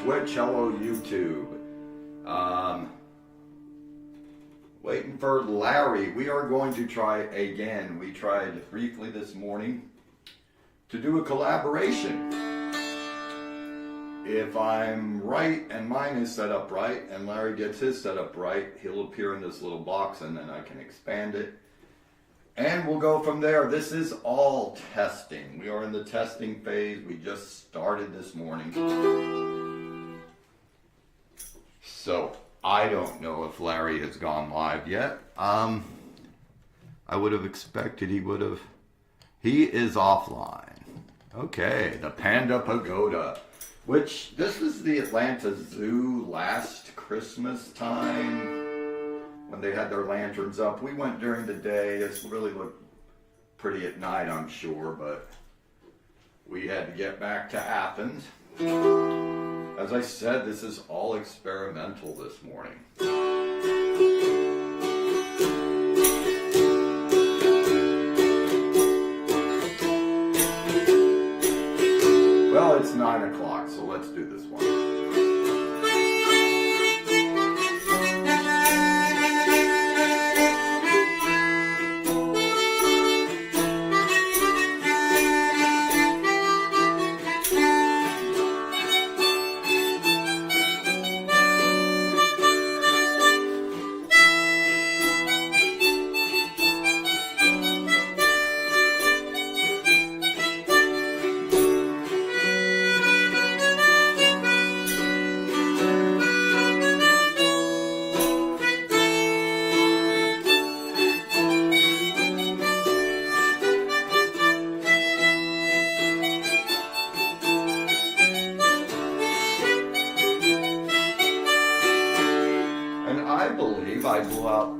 Twitch. Hello, YouTube. Waiting for Larry. We are going to try again. We tried briefly this morning to do a collaboration. If I'm right and mine is set up right and Larry gets his set up right, he'll appear in this little box and then I can expand it. And we'll go from there. This is all testing. We are in the testing phase. We just started this morning. So, I don't know if Larry has gone live yet. I would have expected he would have. He is offline. Okay, the Panda Pagoda. Which, this was the Atlanta Zoo last Christmas time. When they had their lanterns up. We went during the day. It really looked pretty at night, I'm sure, but we had to get back to Athens. As I said, this is all experimental this morning. Well, it's 9 o'clock, so let's do this one.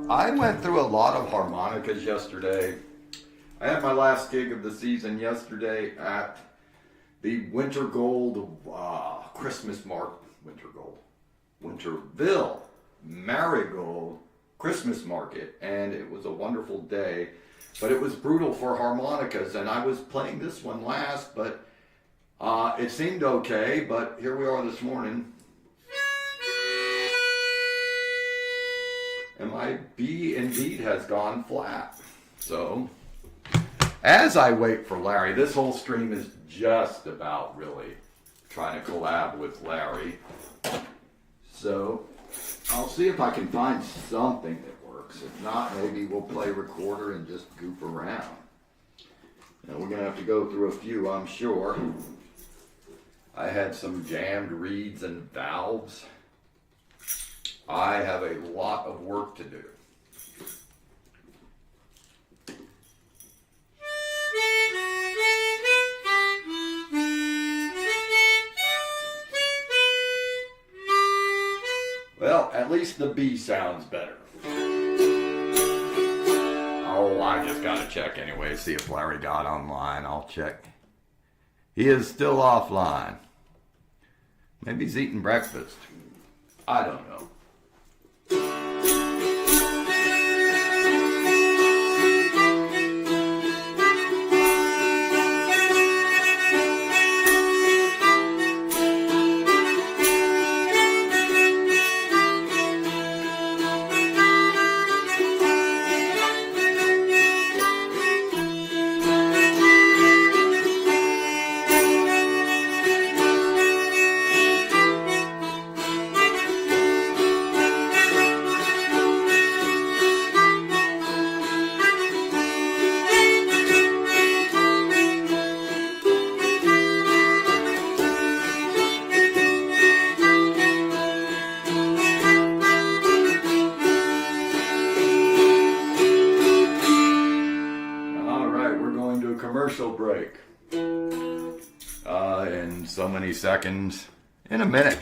I went through a lot of harmonicas yesterday. I had my last gig of the season yesterday at the Winter Gold Winterville Marigold Christmas Market, and it was a wonderful day, but it was brutal for harmonicas, and I was playing this one last, but it seemed okay, but here we are this morning. And my B indeed has gone flat. So, as I wait for Larry, this whole stream is just about really trying to collab with Larry. So, I'll see if I can find something that works. If not, maybe we'll play recorder and just goof around. Now, we're going to have to go through a few, I'm sure. I had some jammed reeds and valves. I have a lot of work to do. Well, at least the B sounds better. Oh, I just gotta check anyway, see if Larry got online. I'll check. He is still offline. Maybe he's eating breakfast. I don't know. Break in so many seconds, in a minute.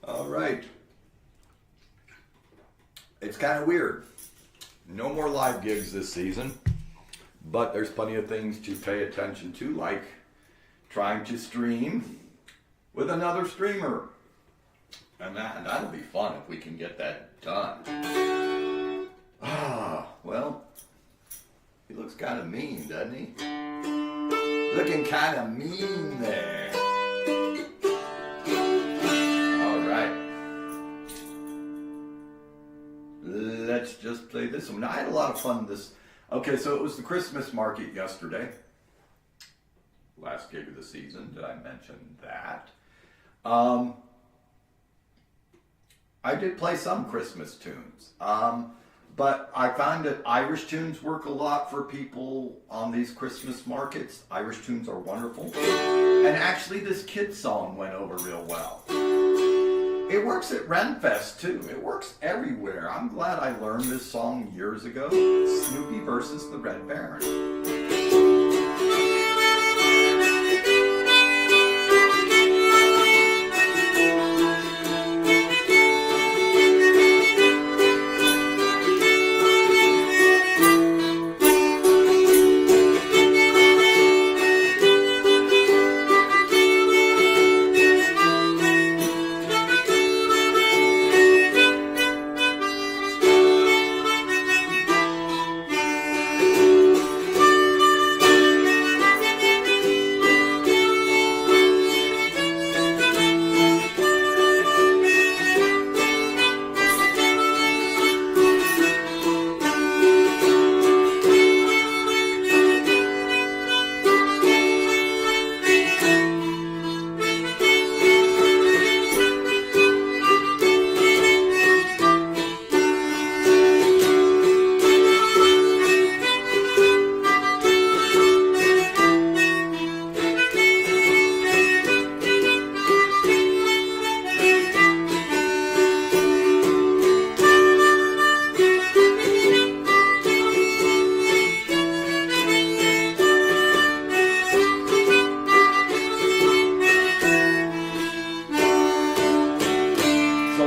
All right, it's kind of weird. No more live gigs this season, but there's plenty of things to pay attention to, like trying to stream with another streamer, and that'll be fun if we can get that done. Well, he looks kind of mean, doesn't he? Looking kind of mean there. All right. Let's just play this one. I had a lot of fun this. Okay, so it was the Christmas market yesterday. Last gig of the season. Did I mention that? I did play some Christmas tunes. But I find that Irish tunes work a lot for people on these Christmas markets. Irish tunes are wonderful. And actually this kid song went over real well. It works at Renfest too. It works everywhere. I'm glad I learned this song years ago. Snoopy versus the Red Baron.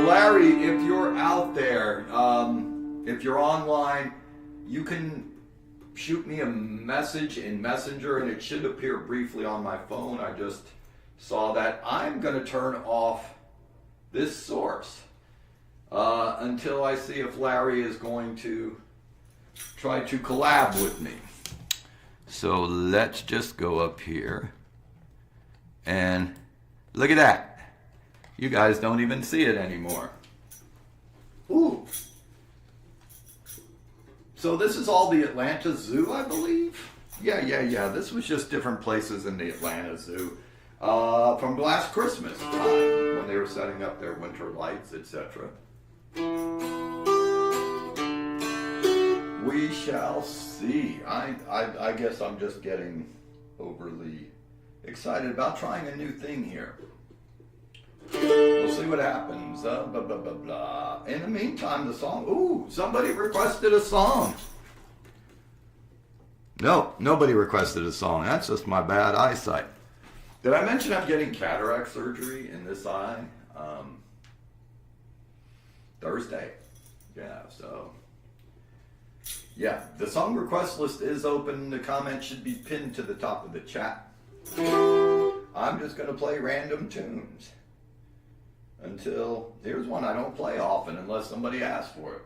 Larry, if you're out there, if you're online, you can shoot me a message in Messenger, and it should appear briefly on my phone. I just saw that. I'm going to turn off this source until I see if Larry is going to try to collab with me. So let's just go up here, and look at that. You guys don't even see it anymore. Ooh. So this is all the Atlanta Zoo, I believe? Yeah. This was just different places in the Atlanta Zoo. From last Christmas time, when they were setting up their winter lights, etc. We shall see. I guess I'm just getting overly excited about trying a new thing here. We'll see what happens. Blah, blah, blah, blah. In the meantime, the song. Ooh, somebody requested a song. No, nobody requested a song. That's just my bad eyesight. Did I mention I'm getting cataract surgery in this eye? Thursday. Yeah, so. Yeah, the song request list is open. The comment should be pinned to the top of the chat. I'm just going to play random tunes. Until, here's one I don't play often unless somebody asks for it.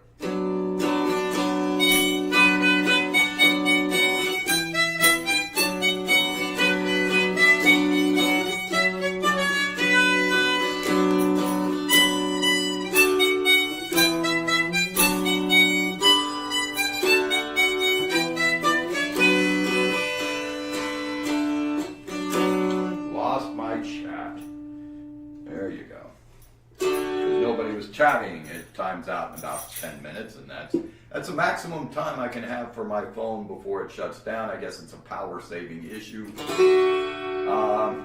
Lost my chat. There you go. Nobody was chatting. It times out in about 10 minutes, and that's the maximum time I can have for my phone before it shuts down. I guess it's a power saving issue.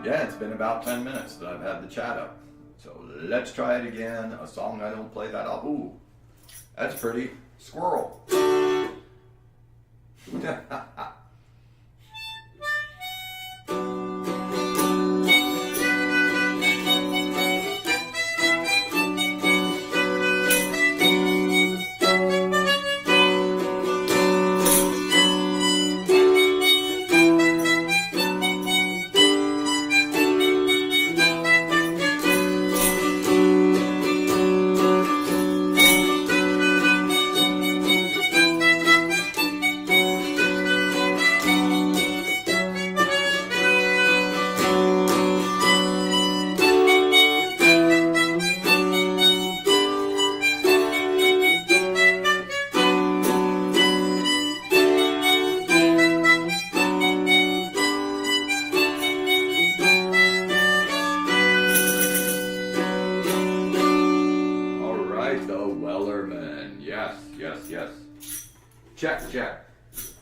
Yeah, it's been about 10 minutes that I've had the chat up. So let's try it again. A song I don't play that often. Ooh, that's pretty. Squirrel.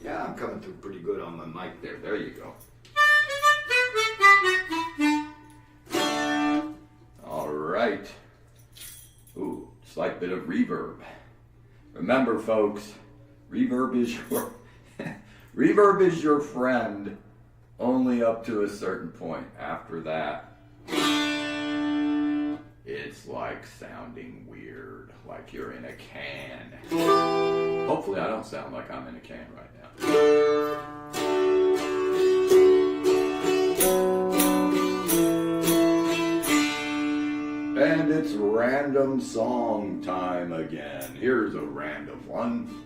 Yeah, I'm coming through pretty good on my mic there. There you go. All right. Ooh, slight bit of reverb. Remember, folks, reverb is your friend only up to a certain point. After that, it's like sounding weird, like you're in a can. Hopefully I don't sound like I'm in a can right now. And it's random song time again. Here's a random one.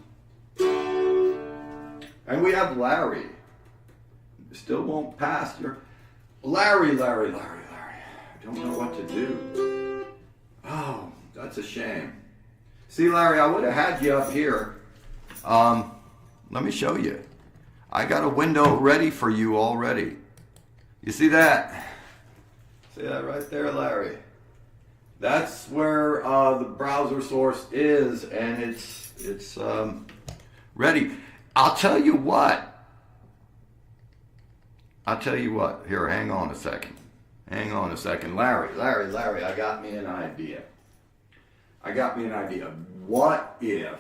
And we have Larry. Still won't pass your... Larry. I don't know what to do. Oh, that's a shame. See, Larry, I would have had you up here. Let me show you. I got a window ready for you already. You see that? See that right there, Larry? That's where the browser source is, and it's ready. I'll tell you what. Here, hang on a second. Larry, I got me an idea. What if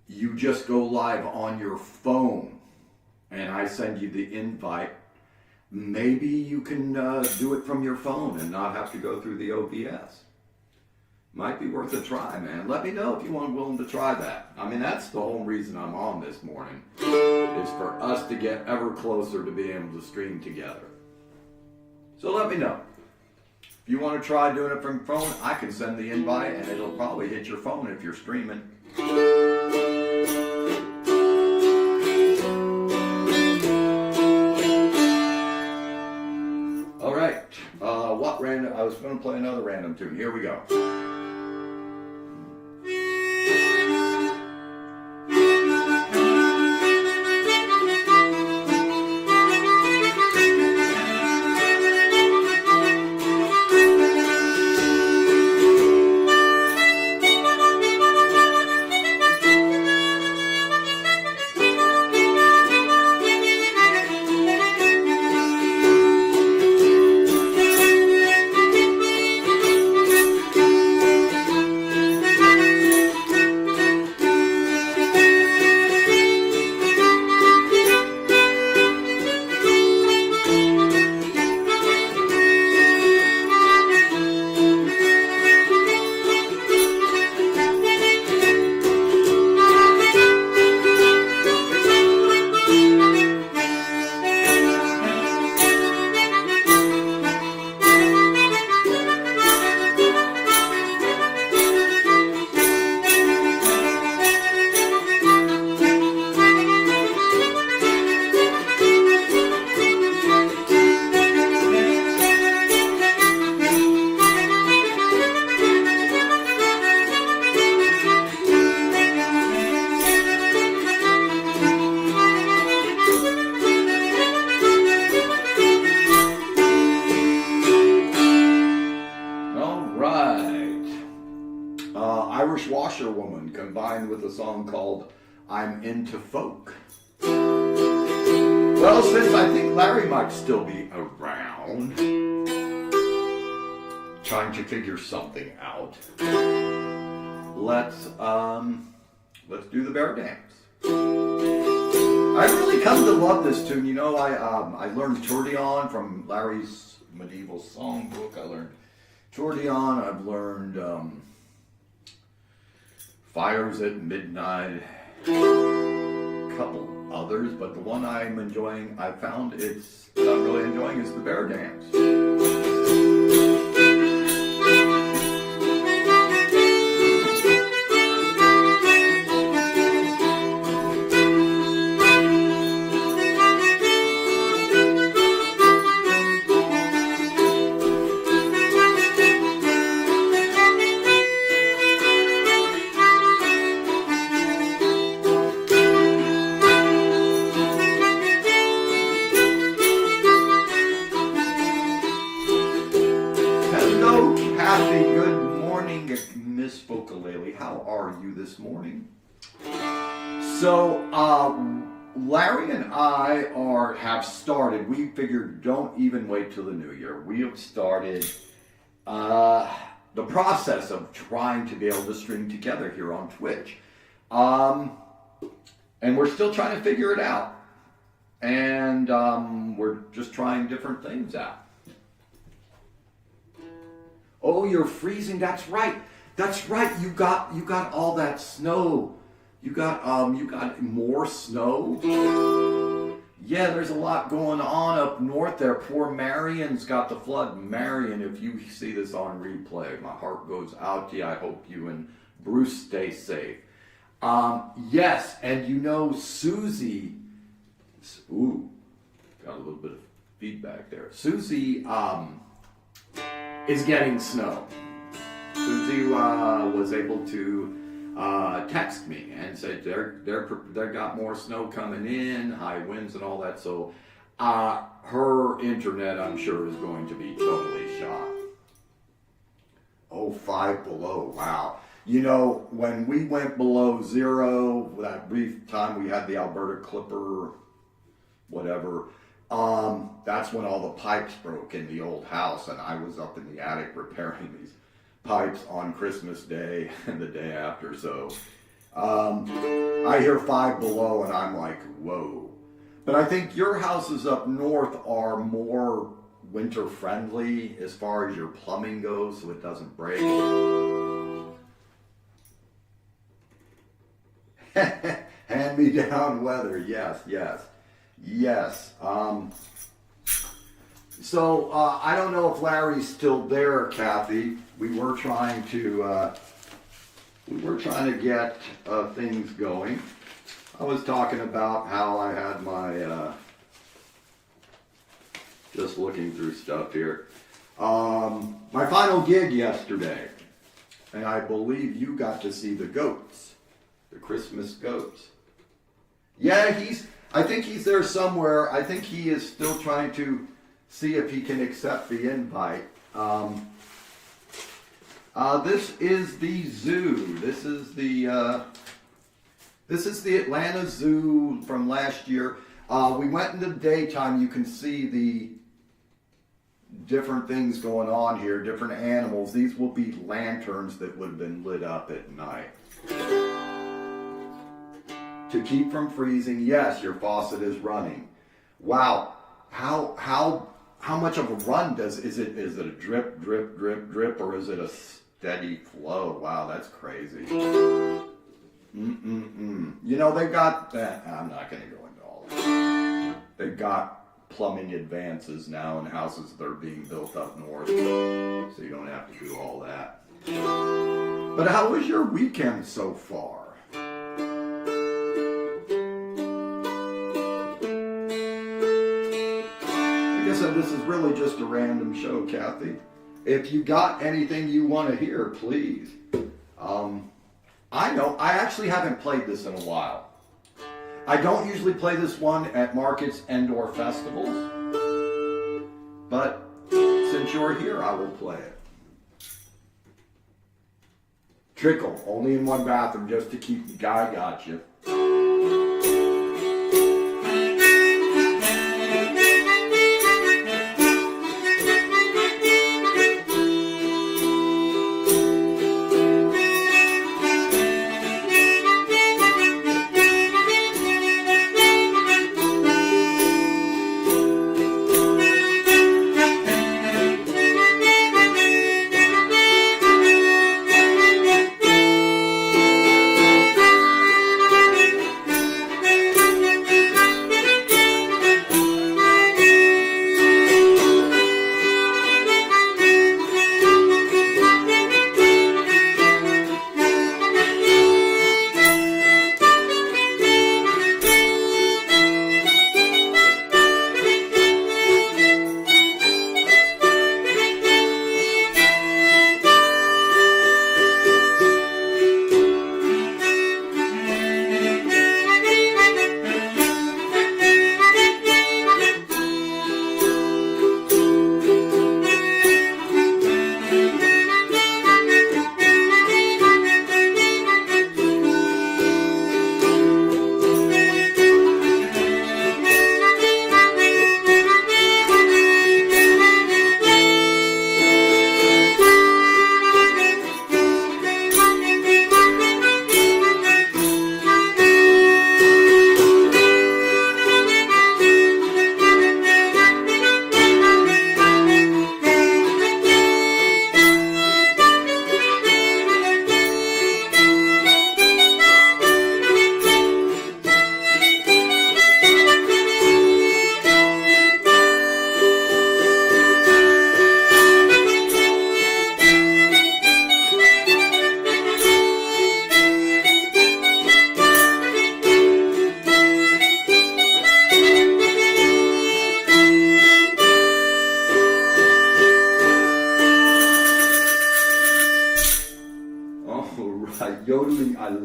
you just go live on your phone and I send you the invite? Maybe you can do it from your phone and not have to go through the OBS. Might be worth a try, man. Let me know if you want willing to try that. I mean, that's the whole reason I'm on this morning, is for us to get ever closer to being able to stream together. So let me know. If you want to try doing it from your phone, I can send the invite and it'll probably hit your phone if you're streaming. All right. What random? I was going to play another random tune. Here we go. Irish Washerwoman combined with a song called I'm Into Folk. Well, since I think Larry might still be around, trying to figure something out, let's do the bear dance. I really come to love this tune. You know, I learned Tourdion from Larry's medieval songbook. I learned Tourdion. I've learned Fires at Midnight, a couple others, but the one I'm enjoying, I found that I'm really enjoying is the bear dance. Good morning, Miss Fokalele. How are you this morning? So, Larry and I have started. We figured don't even wait till the new year. We have started the process of trying to be able to stream together here on Twitch, and we're still trying to figure it out. And we're just trying different things out. Oh, you're freezing. That's right. That's right. You got all that snow. You got more snow? Yeah, there's a lot going on up north there. Poor Marion's got the flood. Marion, if you see this on replay, my heart goes out to you. I hope you and Bruce stay safe. Yes, and you know Susie, ooh, got a little bit of feedback there. Susie is getting snow. Susie was able to text me and said they got more snow coming in, high winds and all that. So her internet, I'm sure, is going to be totally shot. Oh, 5 below. Wow. You know, when we went below zero, that brief time we had the Alberta Clipper, whatever, that's when all the pipes broke in the old house, and I was up in the attic repairing these pipes on Christmas Day and the day after. So I hear 5 below and I'm like, whoa. But I think your houses up north are more winter friendly as far as your plumbing goes, so it doesn't break. Hand me down weather. Yes. So I don't know if Larry's still there, Kathy. We were trying to get things going. I was talking about how I had my just looking through stuff here. My final gig yesterday, and I believe you got to see the goats, the Christmas goats. Yeah, I think he's there somewhere. I think he is still trying to see if he can accept the invite. This is the zoo. This is the Atlanta Zoo from last year. We went in the daytime. You can see the different things going on here, different animals. These will be lanterns that would have been lit up at night. To keep from freezing, yes, your faucet is running. Wow, how much of a run is it a drip, drip, drip, drip, or is it a steady flow? Wow, that's crazy. You know, they've got, I'm not going to go into all that. They've got plumbing advances now in houses that are being built up north, so you don't have to do all that. But how was your weekend so far? This is really just a random show, Kathy. If you got anything you want to hear, please. I know, I actually haven't played this in a while. I don't usually play this one at markets and/or festivals, but since you're here, I will play it. Trickle, only in one bathroom just to keep the guy got you.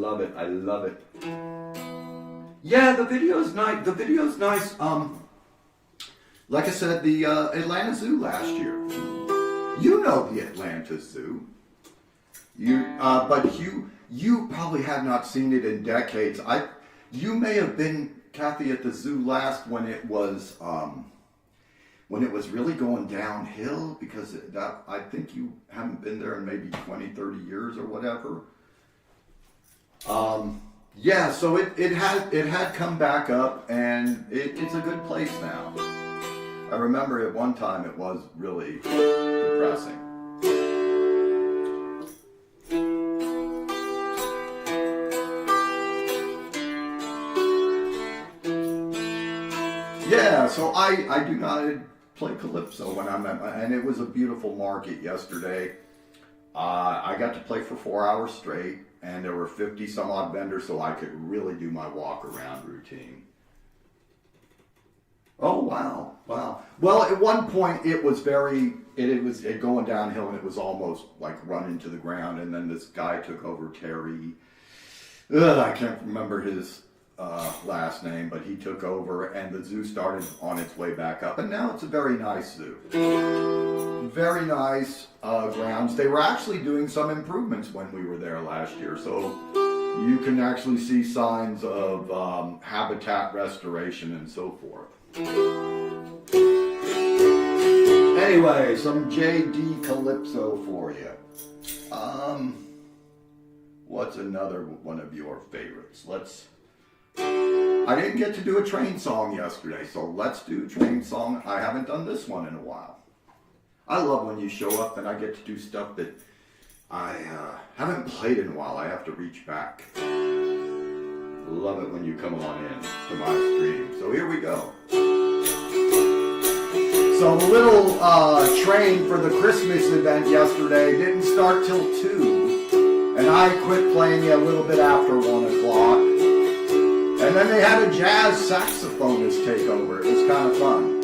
love it. I love it. Yeah, the video's nice. The video's nice. Like I said, the Atlanta Zoo last year. You know the Atlanta Zoo. But you probably have not seen it in decades. You may have been, Kathy, at the zoo last when it was really going downhill, because I think you haven't been there in maybe 20, 30 years or whatever. Yeah, so it had come back up, and it's a good place now. I remember at one time it was really depressing. Yeah, so I do not play Calypso when I'm at, and it was a beautiful market yesterday. I got to play for 4 hours straight, and there were 50 some odd vendors, so I could really do my walk around routine. Oh, wow. Well, at one point it was going downhill, and it was almost like running to the ground, and then this guy took over, Terry. I can't remember his last name, but he took over, and the zoo started on its way back up, and now it's a very nice zoo. Very nice grounds. They were actually doing some improvements when we were there last year, so you can actually see signs of habitat restoration and so forth. Anyway, some JD Calypso for you. What's another one of your favorites? I didn't get to do a train song yesterday, so let's do a train song. I haven't done this one in a while. I love when you show up and I get to do stuff that I haven't played in a while. I have to reach back. Love it when you come on in to my stream. So here we go. So the little train for the Christmas event yesterday didn't start till 2. And I quit playing a little bit after 1 o'clock. And then they had a jazz saxophonist take over. It was kind of fun.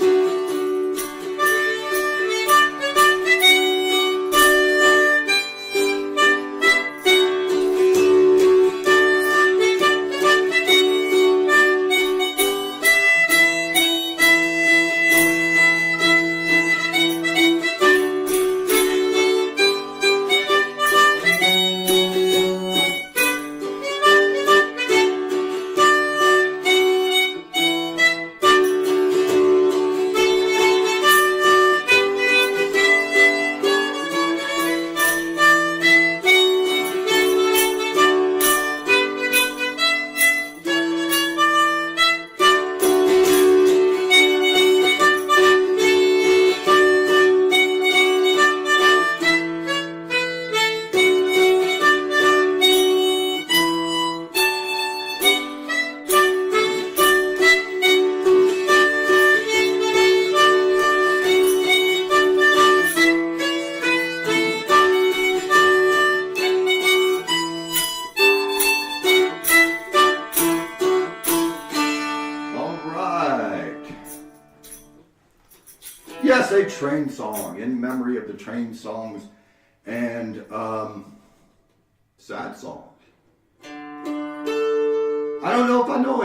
Yes, a train song in memory of the train songs and sad songs. I don't know if I know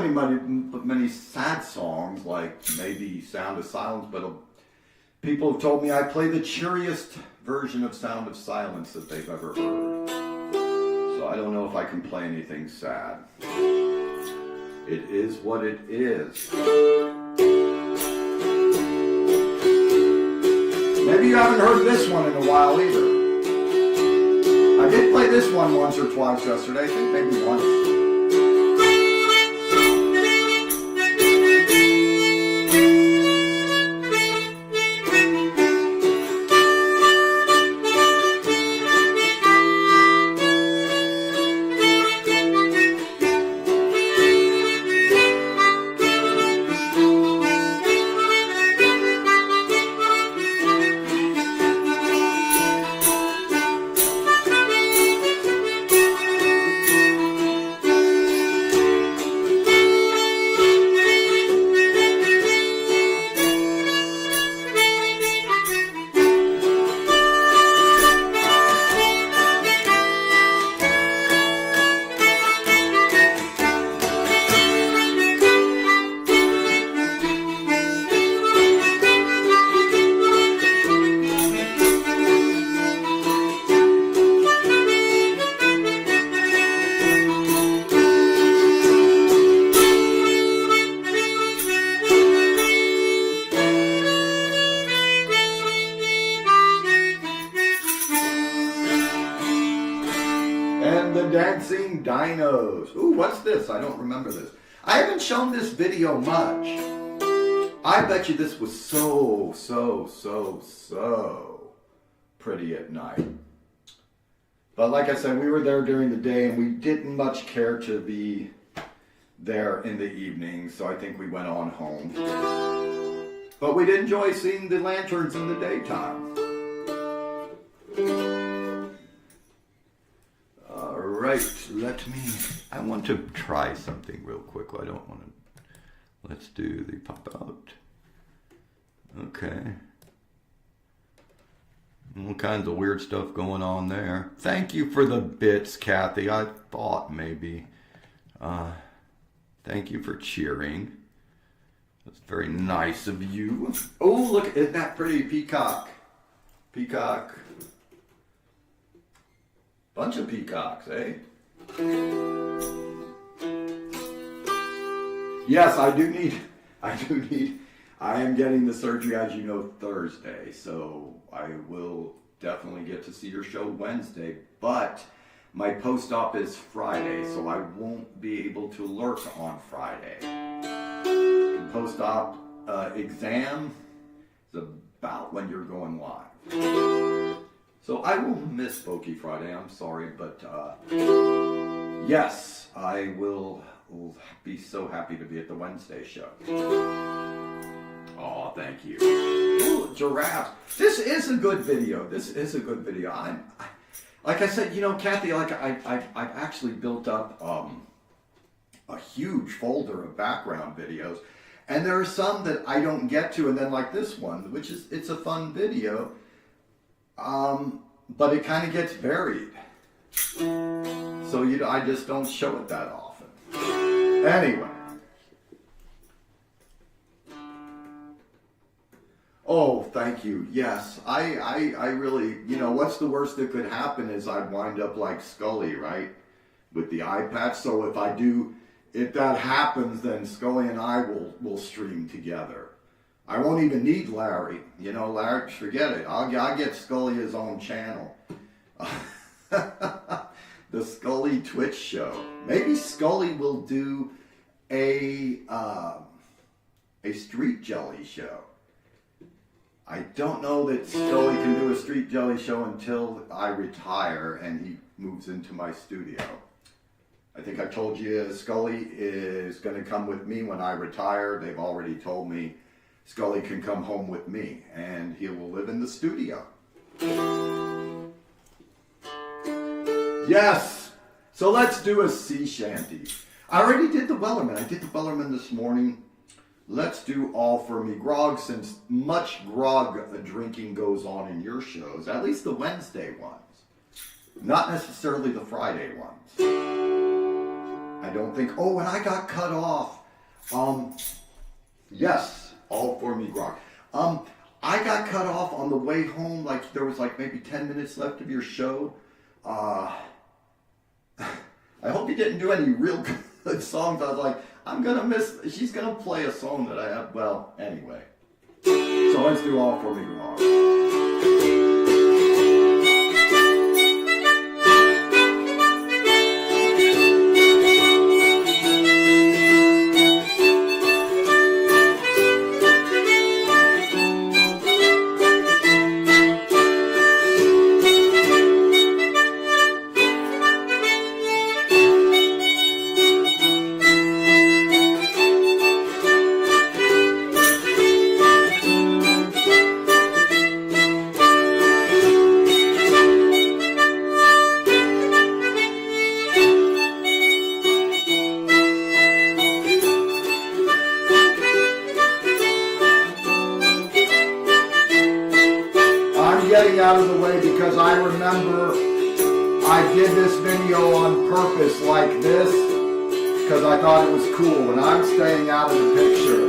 many sad songs, like maybe Sound of Silence, but people have told me I play the cheeriest version of Sound of Silence that they've ever heard. So I don't know if I can play anything sad. It is what it is. Maybe you haven't heard this one in a while either. I did play this one once or twice yesterday. I think maybe once. Talking Dinos. Ooh, what's this? I don't remember this. I haven't shown this video much. I bet you this was so pretty at night. But like I said, we were there during the day and we didn't much care to be there in the evening, so I think we went on home. But we did enjoy seeing the lanterns in the daytime. Alright, I want to try something real quick. I don't want to, let's do the pop out. Okay. All kinds of weird stuff going on there. Thank you for the bits, Kathy. I thought maybe. Thank you for cheering. That's very nice of you. Oh, look, isn't that pretty? Peacock. Peacock. Bunch of peacocks, eh? Yes, I am getting the surgery, as you know, Thursday, so I will definitely get to see your show Wednesday, but my post-op is Friday, so I won't be able to lurk on Friday. The post-op exam is about when you're going live. So I will miss Spooky Friday, I'm sorry, but yes, I will be so happy to be at the Wednesday show. Oh, thank you. Ooh, giraffes. This is a good video. Like I said, you know, Kathy, like I've actually built up a huge folder of background videos, and there are some that I don't get to, and then like this one, which is, it's a fun video, but it kind of gets buried. So I just don't show it that often. Anyway. Oh, thank you. Yes, I really, you know, what's the worst that could happen is I'd wind up like Scully, right? With the eye patch. So if that happens, then Scully and I will stream together. I won't even need Larry. You know, Larry, forget it. I'll get Scully his own channel. The Scully Twitch show. Maybe Scully will do a Street Jelly show. I don't know that Scully can do a Street Jelly show until I retire and he moves into my studio. I think I told you Scully is going to come with me when I retire. They've already told me Scully can come home with me and he will live in the studio. Yes! So let's do a sea shanty. I already did the Wellerman. I did the Wellerman this morning. Let's do All For Me Grog, since much grog drinking goes on in your shows, at least the Wednesday ones. Not necessarily the Friday ones. I don't think, oh, and I got cut off. Yes, All For Me Grog. I got cut off on the way home, like there was like maybe 10 minutes left of your show. I hope you didn't do any real good songs. I was like, she's gonna play a song that I have, well, anyway. So let's do All For Me Grog. Out of the way because I remember I did this video on purpose like this because I thought it was cool and I'm staying out of the picture.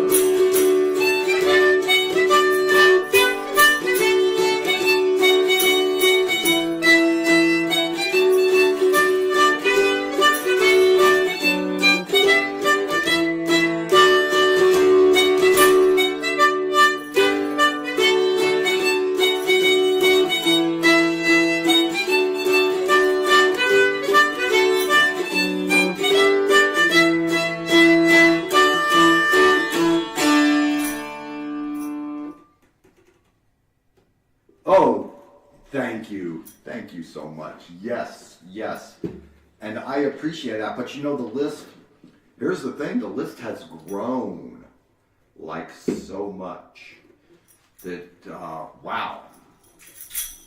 you. Thank you so much. Yes, yes. And I appreciate that. But you know, the list, here's the thing, the list has grown like so much that, wow.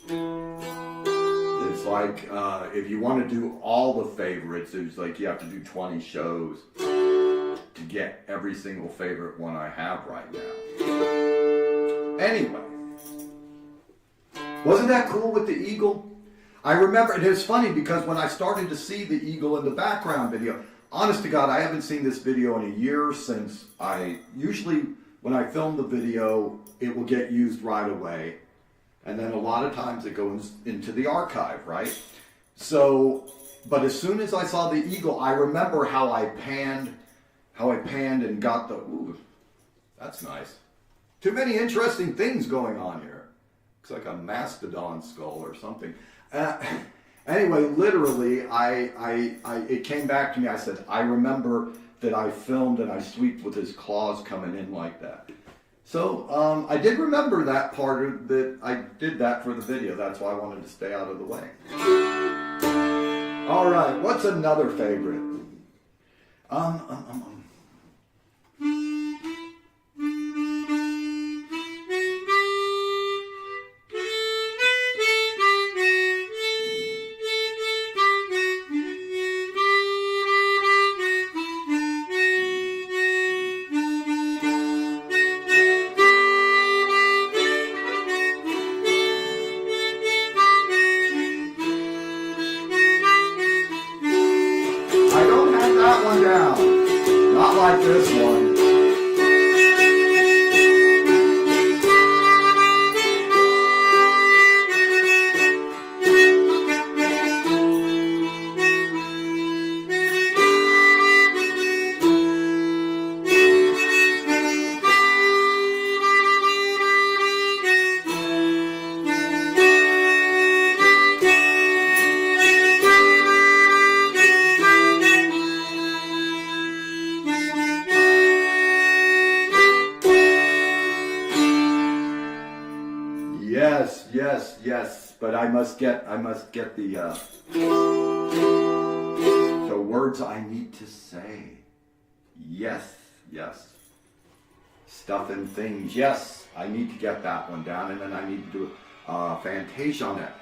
It's like, if you want to do all the favorites, it's like you have to do 20 shows to get every single favorite one I have right now. Anyway, wasn't that cool with the eagle? I remember, and it's funny because when I started to see the eagle in the background video, honest to God, I haven't seen this video in a year since usually when I film the video, it will get used right away. And then a lot of times it goes into the archive, right? So, but as soon as I saw the eagle, I remember how I panned and got the, ooh, that's nice. Too many interesting things going on here. Looks like a mastodon skull or something. Anyway, literally, it came back to me. I said, I remember that I filmed and I sweeped with his claws coming in like that. So I did remember that part of that. I did that for the video. That's why I wanted to stay out of the way. All right, what's another favorite? Down. Not like this one. Yes, but I must get the words I need to say. Yes. Stuff and things. Yes, I need to get that one down, and then I need to do Fantasia on that.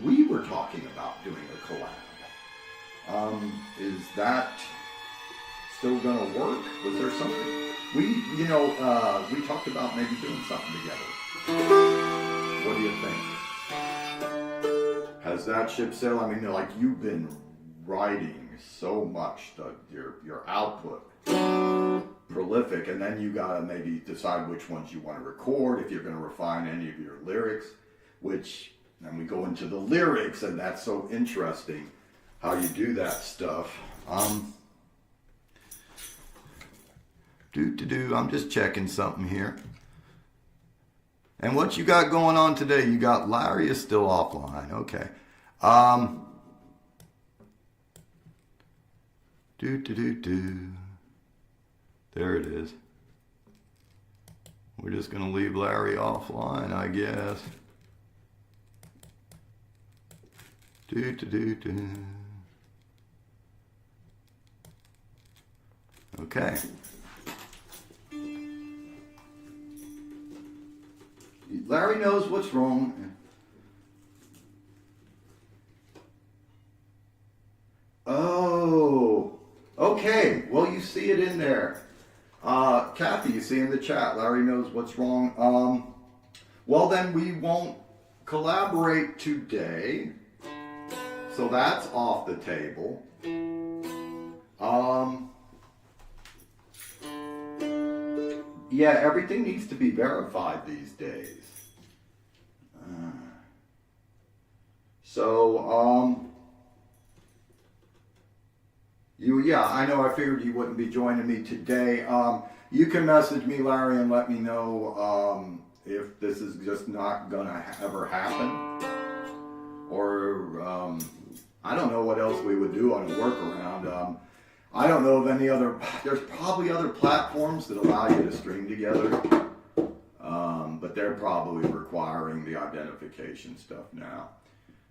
We were talking about doing a collab. Is that still gonna work? Was there something? We talked about maybe doing something together. What do you think? Has that ship sailed? I mean, like, you've been writing so much, your output, prolific, and then you gotta maybe decide which ones you want to record, if you're gonna refine any of your lyrics, then we go into the lyrics, and that's so interesting how you do that stuff. I'm just checking something here. And what you got going on today? You got Larry is still offline. Okay. There it is. We're just going to leave Larry offline, I guess. Okay. Larry knows what's wrong. Oh, okay. Well, you see it in there. Kathy, you see in the chat, Larry knows what's wrong. Well, then we won't collaborate today. So that's off the table. Yeah, everything needs to be verified these days. Yeah, I know, I figured you wouldn't be joining me today. You can message me, Larry, and let me know if this is just not gonna ever happen. Or, I don't know what else we would do on a workaround. I don't know of any other, there's probably other platforms that allow you to stream together. but they're probably requiring the identification stuff now.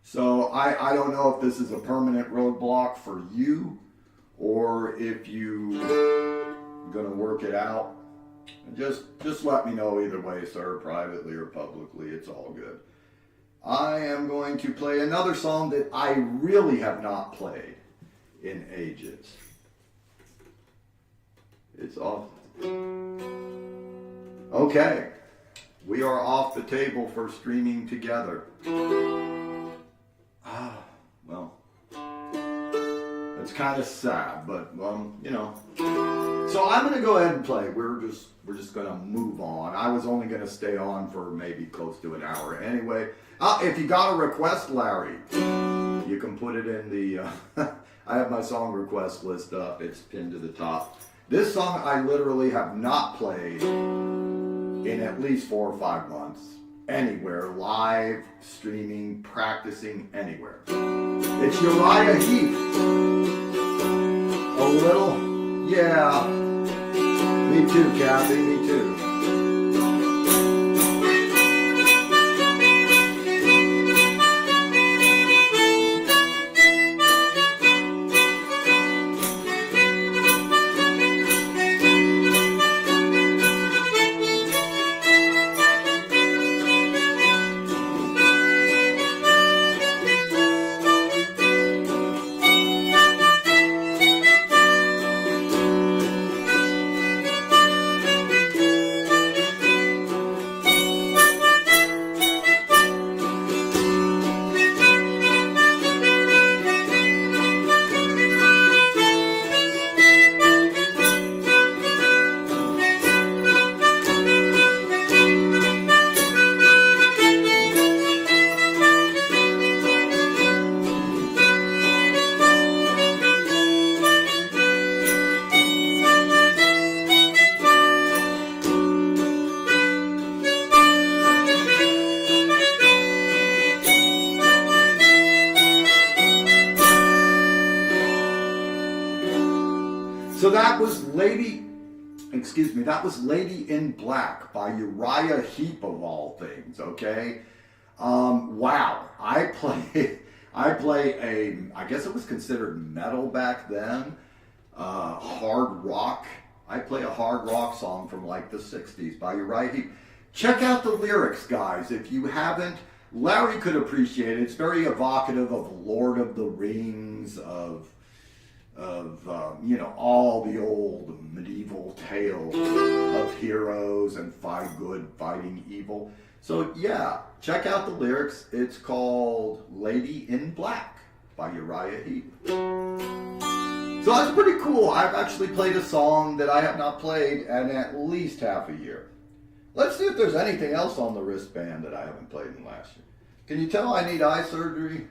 So I don't know if this is a permanent roadblock for you or if you gonna work it out. Just let me know either way, sir, privately or publicly. It's all good. I am going to play another song that I really have not played in ages. It's off. Okay. We are off the table for streaming together. Well, it's kind of sad, but you know. So I'm gonna go ahead and play. We're just gonna move on. I was only gonna stay on for maybe close to an hour anyway. If you got a request, Larry, you can put it in the. I have my song request list up. It's pinned to the top. This song I literally have not played in at least 4 or 5 months. Anywhere, live, streaming, practicing, anywhere. It's Uriah Heep. A little, yeah. Me too, Kathy, me too. So that was that was Lady in Black by Uriah Heep of all things, okay? Wow, I play I guess it was considered metal back then, hard rock. I play a hard rock song from like the 60s by Uriah Heep. Check out the lyrics, guys, if you haven't. Larry could appreciate it. It's very evocative of Lord of the Rings, of you know, all the old medieval tales of heroes and fight good fighting evil. So yeah, check out the lyrics. It's called Lady in Black by Uriah Heep. So that's pretty cool. I've actually played a song that I have not played in at least half a year. Let's see if there's anything else on the wristband that I haven't played in last year. Can you tell I need eye surgery?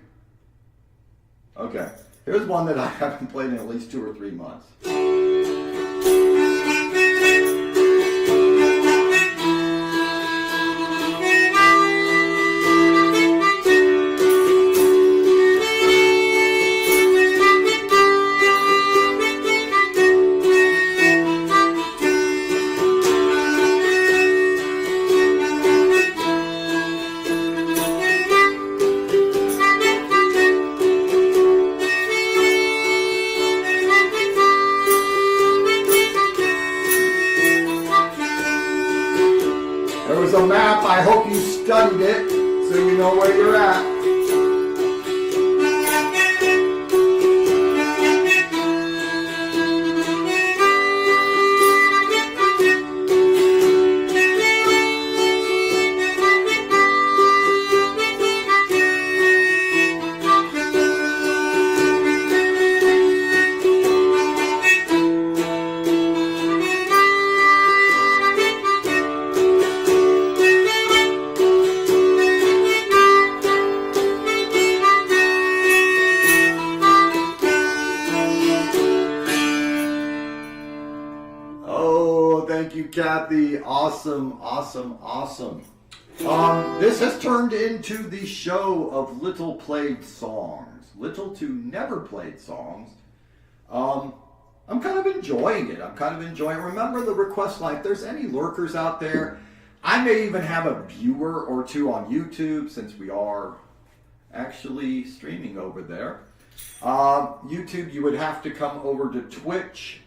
Okay. Here's one that I haven't played in at least 2 or 3 months. A map. I hope you studied it so you know where you're at. Kathy, awesome. This has turned into the show of little played songs, little to never played songs. I'm kind of enjoying it. Remember the request line. If there's any lurkers out there, I may even have a viewer or two on YouTube since we are actually streaming over there. YouTube, you would have to come over to Twitch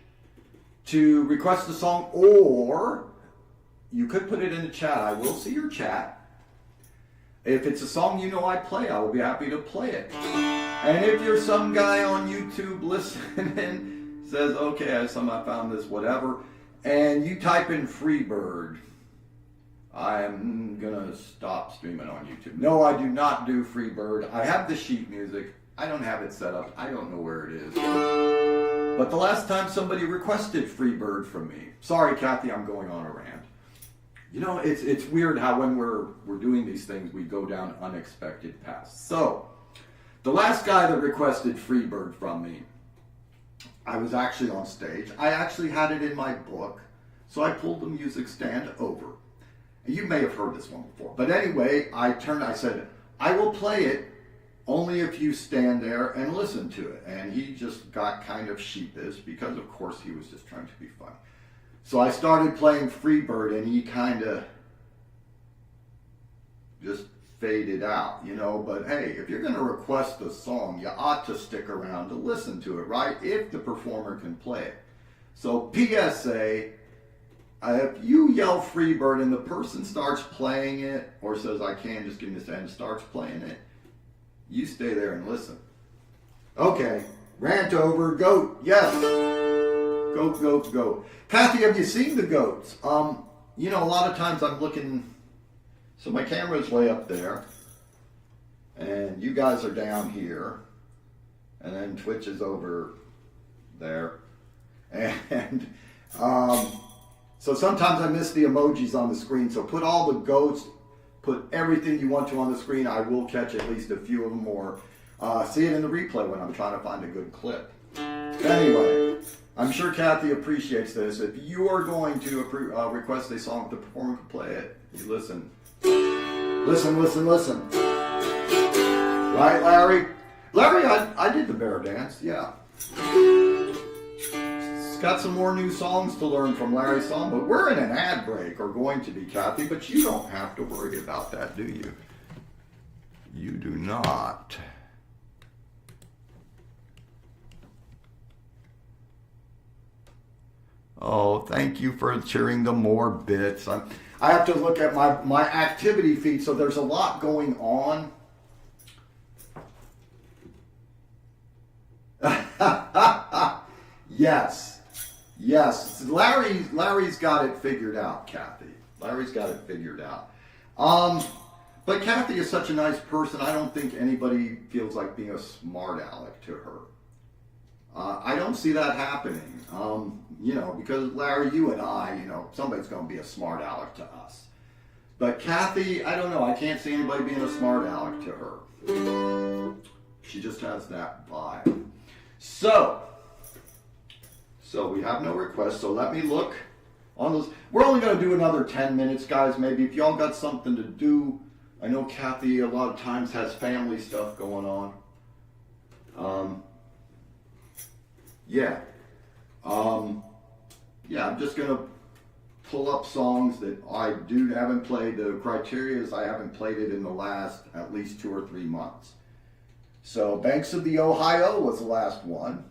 to request a song, or you could put it in the chat. I will see your chat. If it's a song you know I play, I will be happy to play it. And if you're some guy on YouTube listening, says, okay, I found this, whatever, and you type in Freebird, I'm gonna stop streaming on YouTube. No, I do not do Freebird. I have the sheet music. I don't have it set up. I don't know where it is. But the last time somebody requested Freebird from me, sorry, Kathy, I'm going on a rant. You know, it's weird how when we're doing these things, we go down unexpected paths. So, the last guy that requested Freebird from me, I was actually on stage. I actually had it in my book, so I pulled the music stand over. You may have heard this one before. But anyway, I said, I will play it only if you stand there and listen to it. And he just got kind of sheepish because, of course, he was just trying to be funny. So I started playing Freebird, and he kind of just faded out, you know. But hey, if you're going to request a song, you ought to stick around to listen to it, right? If the performer can play it. So PSA, if you yell Freebird and the person starts playing it, or says, I can't, just give me this, and starts playing it, you stay there and listen. Okay, rant over, goat, yes. Goat, goat, goat. Kathy, have you seen the goats? You know, a lot of times I'm looking, so my camera's way up there, and you guys are down here, and then Twitch is over there, and so sometimes I miss the emojis on the screen, so put all the goats, put everything you want to on the screen. I will catch at least a few of them, or see it in the replay when I'm trying to find a good clip. Anyway, I'm sure Kathy appreciates this. If you are going to request a song, the performer can play it. You listen. Listen, listen, listen. Right, Larry? Larry, I did the bear dance, yeah. Got some more new songs to learn from Larry's song, but we're in an ad break, or going to be, Kathy, but you don't have to worry about that, do you? You do not. Oh, thank you for cheering the more bits. I have to look at my activity feed, so there's a lot going on. Yes. Yes, Larry's got it figured out, Kathy. Larry's got it figured out. But Kathy is such a nice person, I don't think anybody feels like being a smart aleck to her. I don't see that happening. You know, because Larry, you and I, you know, somebody's going to be a smart aleck to us. But Kathy, I don't know, I can't see anybody being a smart aleck to her. She just has that vibe. So we have no requests, so let me look on those. We're only going to do another 10 minutes, guys, maybe. If y'all got something to do, I know Kathy a lot of times has family stuff going on. Yeah, I'm just going to pull up songs that I haven't played. The criteria is I haven't played it in the last at least 2 or 3 months. So Banks of the Ohio was the last one.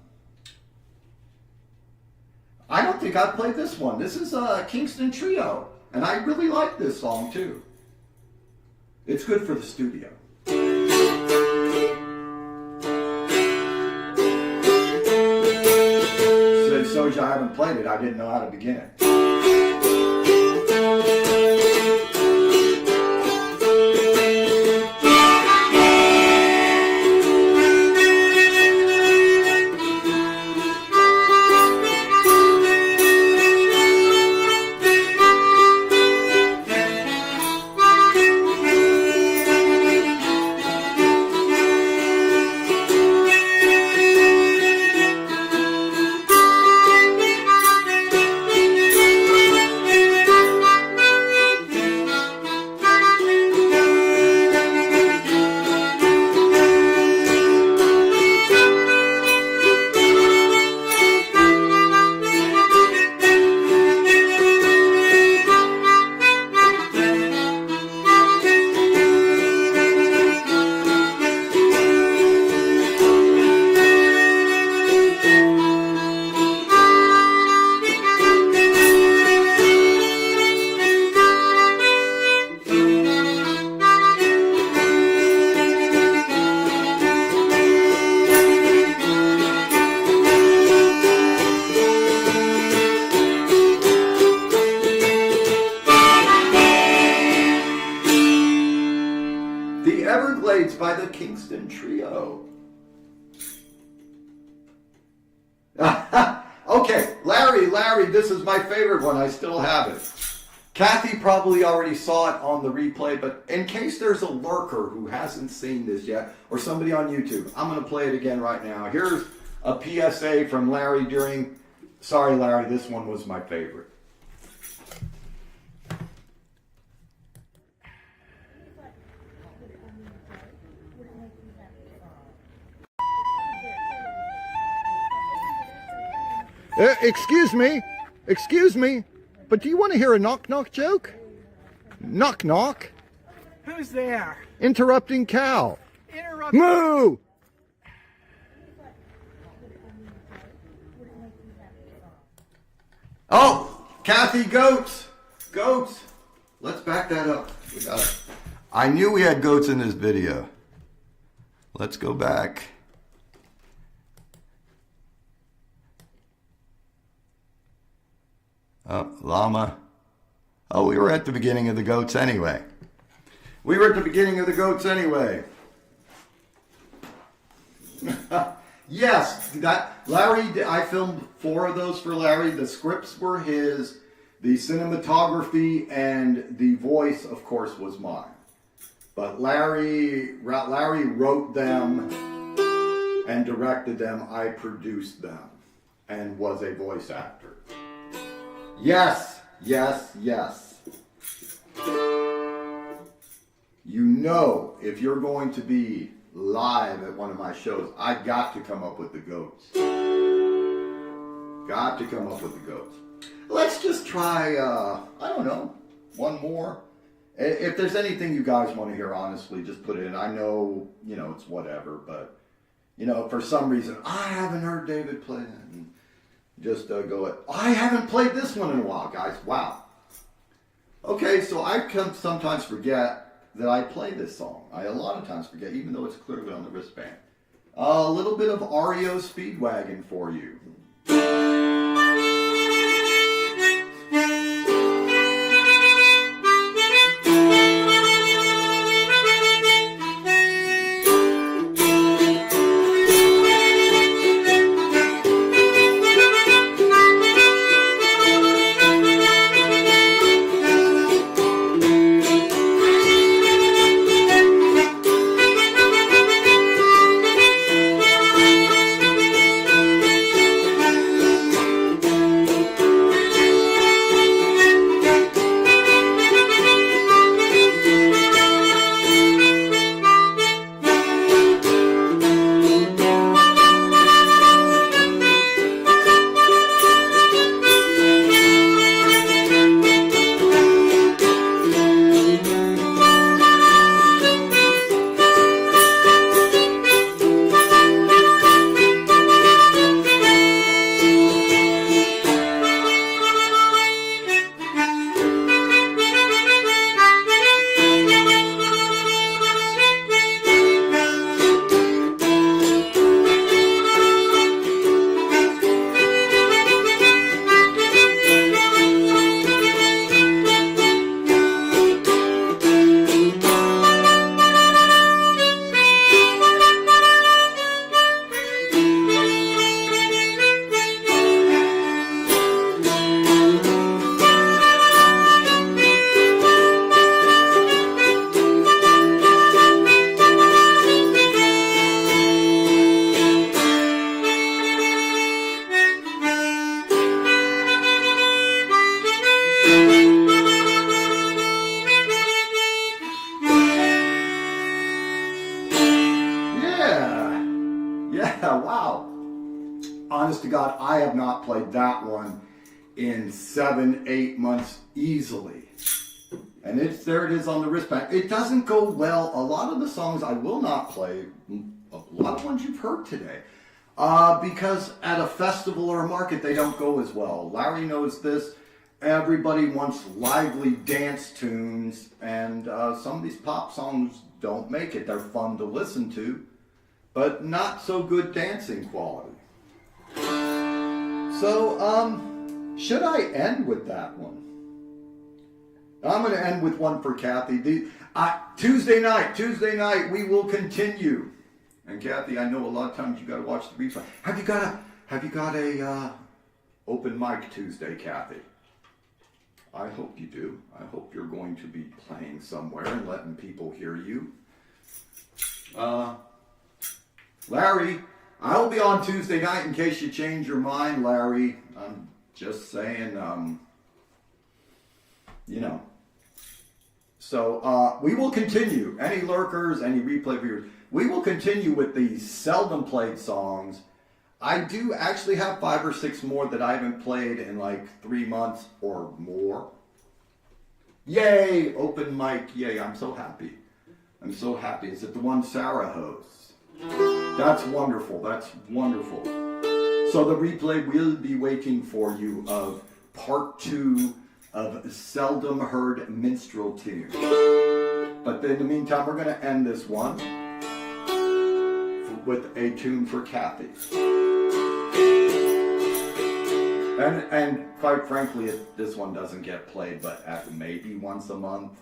I don't think I've played this one. This is a Kingston Trio, and I really like this song too. It's good for the studio. So I haven't played it. I didn't know how to begin it. by the Kingston Trio. Okay, Larry, this is my favorite one. I still have it. Kathy probably already saw it on the replay, but in case there's a lurker who hasn't seen this yet, or somebody on YouTube, I'm going to play it again right now. Here's a PSA from Larry during... Sorry, Larry, this one was my favorite. Excuse me, but do you want to hear a knock-knock joke? Knock-knock? Who's there? Interrupting cow. Interrupt. Moo! Oh, Kathy, goats. Goats. Let's back that up. We got it. I knew we had goats in this video. Let's go back. Llama. Oh, we were at the beginning of the goats anyway. Yes, that Larry, I filmed 4 of those for Larry. The scripts were his, the cinematography and the voice, of course, was mine. But Larry wrote them and directed them. I produced them and was a voice actor. Yes. You know, if you're going to be live at one of my shows, I got to come up with the goats. Let's just try, I don't know, one more. If there's anything you guys want to hear, honestly, just put it in. I know, it's whatever, but, for some reason, I haven't heard David play that. And just I haven't played this one in a while, guys. Wow. Okay, so I can sometimes forget that I play this song. I a lot of times forget, even though it's clearly on the wristband. A little bit of REO Speedwagon for you. Wow. Honest to God, I have not played that one in 7-8 months easily. And there it is on the wristband. It doesn't go well. A lot of the songs I will not play, a lot of ones you've heard today, because at a festival or a market, they don't go as well. Larry knows this. Everybody wants lively dance tunes, and some of these pop songs don't make it. They're fun to listen to, but not so good dancing quality. So, should I end with that one? I'm going to end with one for Kathy. Tuesday night, we will continue. And Kathy, I know a lot of times you got to watch the replay. Have you got a open mic Tuesday, Kathy? I hope you do. I hope you're going to be playing somewhere and letting people hear you. Larry, I'll be on Tuesday night in case you change your mind, Larry. I'm just saying, you know. So we will continue. Any lurkers, any replay viewers, we will continue with these seldom played songs. I do actually have 5 or 6 more that I haven't played in like 3 months or more. Yay! Open mic. Yay, I'm so happy. I'm so happy. Is it the one Sarah hosts? That's wonderful. That's wonderful. So the replay will be waiting for you of part 2 of Seldom Heard Minstrel Tunes. But in the meantime, we're going to end this one with a tune for Kathy. And quite frankly, this one doesn't get played, but at maybe once a month.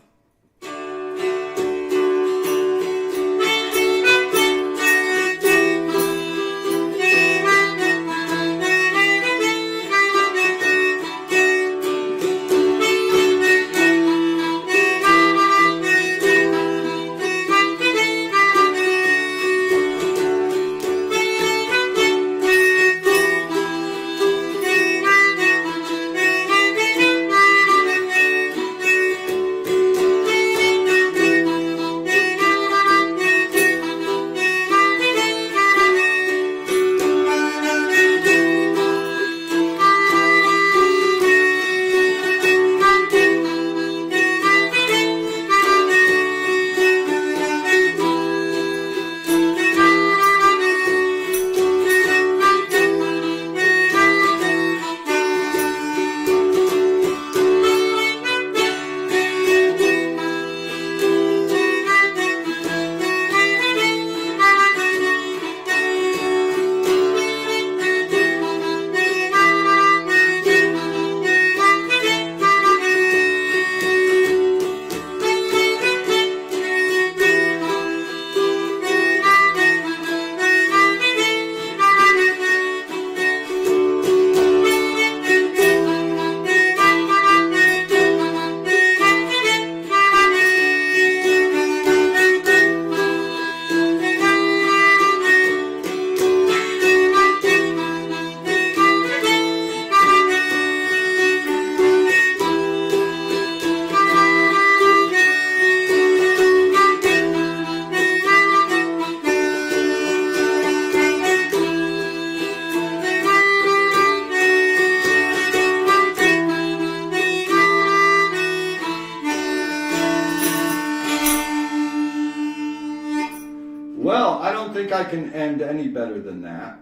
Well, I don't think I can end any better than that.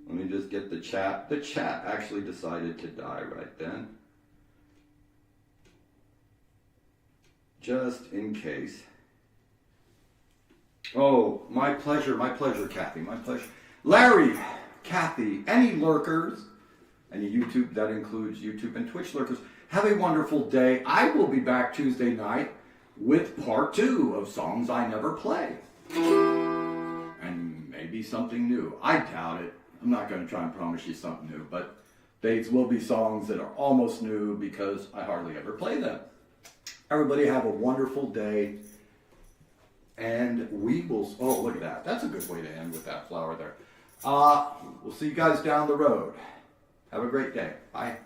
Let me just get the chat. The chat actually decided to die right then. Just in case. Oh, my pleasure, Kathy, my pleasure. Larry, Kathy, any lurkers, any YouTube, that includes YouTube and Twitch lurkers, have a wonderful day. I will be back Tuesday night with part 2 of songs I never play. And maybe something new. I doubt it. I'm not going to try and promise you something new, but these will be songs that are almost new because I hardly ever play them. Everybody have a wonderful day. And we will, oh, look at that. That's a good way to end with that flower there. We'll see you guys down the road. Have a great day. Bye.